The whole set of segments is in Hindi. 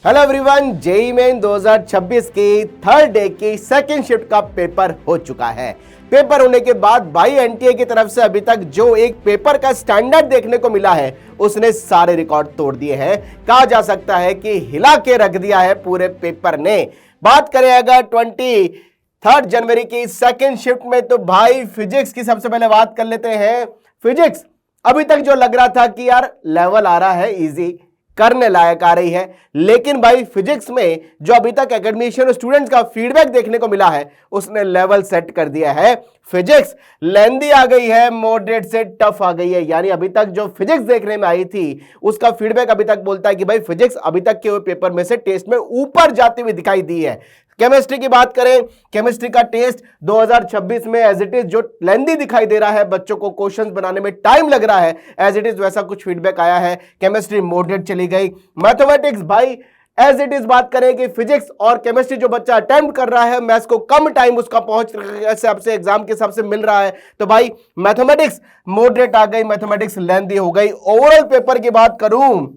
हेलो एवरीवन, जेईई मेन 2026 की थर्ड डे की सेकंड शिफ्ट का पेपर हो चुका है। पेपर होने के बाद भाई एनटीए की तरफ से अभी तक जो एक पेपर का स्टैंडर्ड देखने को मिला है उसने सारे रिकॉर्ड तोड़ दिए हैं। कहा जा सकता है कि हिला के रख दिया है पूरे पेपर ने। बात करें अगर 23 जनवरी की सेकंड शिफ्ट में तो भाई फिजिक्स की सबसे पहले बात कर लेते हैं। फिजिक्स अभी तक जो लग रहा था कि यार लेवल आ रहा है, इजी करने लायक आ रही है, लेकिन भाई फिजिक्स में जो अभी तक एकेडमिशियन और स्टूडेंट्स का फीडबैक देखने को मिला है उसने लेवल सेट कर दिया है। फिजिक्स लेंदी आ गई है, मॉडरेट से टफ आ गई है। यानी अभी तक जो फिजिक्स देखने में आई थी उसका फीडबैक अभी तक बोलता है कि भाई फिजिक्स अभी तक के पेपर में से टेस्ट में ऊपर जाती हुई दिखाई दी है। केमिस्ट्री की बात करें, केमिस्ट्री का टेस्ट 2026 में एज इट इज जो लेंदी दिखाई दे रहा है, बच्चों को क्वेश्चंस बनाने में टाइम लग रहा है, एज इट इज वैसा कुछ फीडबैक आया है। केमिस्ट्री मॉडरेट चली गई। मैथमेटिक्स भाई एज इट इज बात करें कि फिजिक्स और केमिस्ट्री जो बच्चा अटेम्प्ट कर रहा है, मैथ्स को कम टाइम उसका पहुंच हिसाब से एग्जाम के हिसाब से मिल रहा है, तो भाई मैथमेटिक्स मॉडरेट आ गई, मैथमेटिक्स लेंदी हो गई। ओवरऑल पेपर की बात करूं,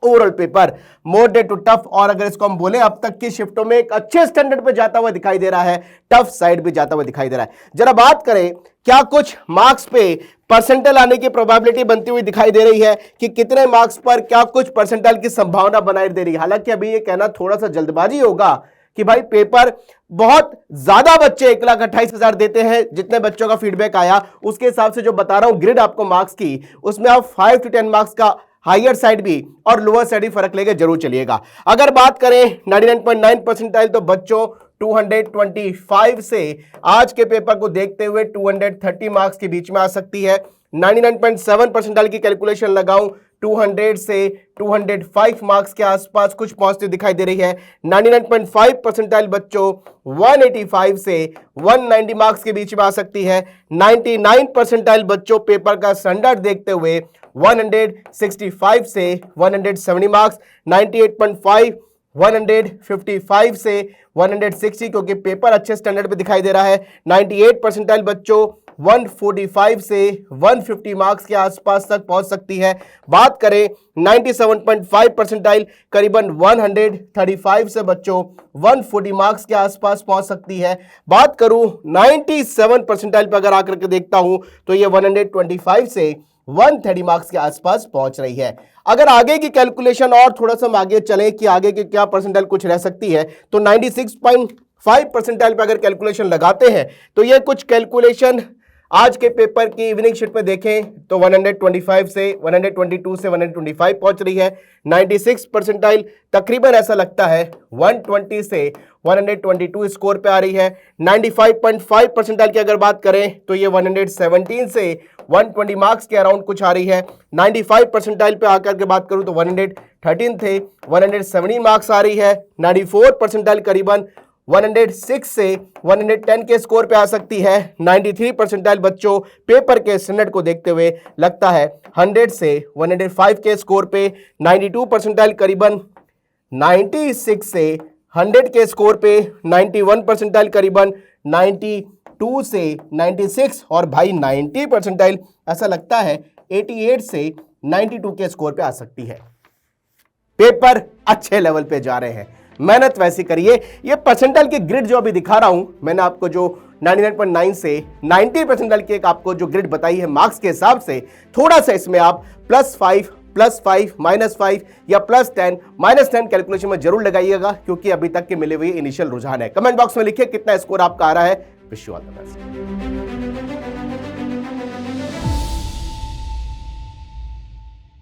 overall paper moderate to tough, और अगर इसको हम बोले अब तक की शिफ्टों में एक अच्छे स्टैंडर्ड पे जाता हुआ दिखाई दे रहा है, टफ साइड भी जाता हुआ दिखाई दे रहा है। जरा बात करें क्या कुछ मार्क्स पे परसेंटाइल आने की प्रोबेबिलिटी बनती हुई दिखाई दे रही है कि कितने मार्क्स पर क्या कुछ परसेंटाइल की संभावना बनाई दे रही है। हालांकि अभी ये कहना थोड़ा सा जल्दबाजी होगा कि भाई पेपर बहुत ज्यादा बच्चे 1,28,000 देते हैं, जितने बच्चों का फीडबैक आया उसके हिसाब से जो बता रहा हूं ग्रिड आपको मार्क्स की, उसमें आप 5 to 10 मार्क्स का हायर साइड भी और लोअर साइड भी फर्क लेके जरूर चलिएगा। अगर बात करें 99.9 परसेंटाइल तो बच्चों 225 से आज के पेपर को देखते हुए 230 मार्क्स के बीच में आ सकती है। 99.7 परसेंटाइल की कैलकुलेशन लगाऊं 200 से 205 मार्क्स के आसपास कुछ पॉजिटिव दिखाई दे रही है। 99.5 परसेंटाइल बच्चों 185 से 190 मार्क्स के बीच में आ सकती है। 99 परसेंटाइल बच्चों पेपर का स्टैंडर्ड देखते हुए 165 से 170 मार्क्स। 98.5 155 से 160 क्योंकि पेपर अच्छे स्टैंडर्ड पे दिखाई दे रहा है। 98 परसेंटाइल बच्चों 145 से 150 मार्क्स के आसपास तक पहुंच सकती है। बात करें 97.5 परसेंटाइल करीबन 135 से बच्चों 140 मार्क्स के आसपास पहुंच सकती है। बात करूं 97 परसेंटाइल पर अगर आकर के देखता हूं तो ये 125 से 130 मार्क्स के आसपास पहुंच रही है। अगर आगे की कैलकुलेशन और थोड़ा सा हम आगे चलें कि आगे के क्या परसेंटाइल कुछ रह सकती है तो 96.5 परसेंटाइल पे अगर कैलकुलेशन लगाते हैं तो ये कुछ कैलकुलेशन आज के पेपर की इवनिंग शिफ्ट में देखें तो 125 से 122 से 125 पहुंच रही है। 96 परसेंटाइल तकरीबन ऐसा लगता है 120 से 122 स्कोर पे आ रही है। 95.5 परसेंटाइल की अगर बात करें तो ये 117 से 120 मार्क्स के अराउंड कुछ आ रही है। 95 परसेंटाइल पे आकर के बात करूं तो 113 थे 170 मार्क्स आ रही है। 94 परसेंटाइल करीबन 106 से 110 के स्कोर पे आ सकती है। 93 परसेंटाइल बच्चों पेपर के स्टैंडर्ड को देखते हुए लगता है 100 से 105 के स्कोर पे। 92 परसेंटाइल करीबन 96 से 100 के स्कोर पे। 91 परसेंटाइल करीबन 92 से 96 और भाई 90 परसेंटाइल ऐसा लगता है 88 से 92 के स्कोर पे आ सकती है। पेपर अच्छे लेवल पे जा रहे हैं, मेहनत वैसी करिए। ये परसेंटाइल की ग्रिड जो अभी दिखा रहा हूं मैंने आपको, जो 99.9 से 90 परसेंटाइल की एक आपको जो ग्रिड बताई है मार्क्स के हिसाब से, थोड़ा सा इसमें आप +5 +5 -5 या +10 -10 कैलकुलेशन में जरूर लगाइएगा क्योंकि अभी तक के मिले हुए इनिशियल रुझान है। कमेंट बॉक्स में लिखिए कितना स्कोर आपका आ रहा है। Wish you all the best.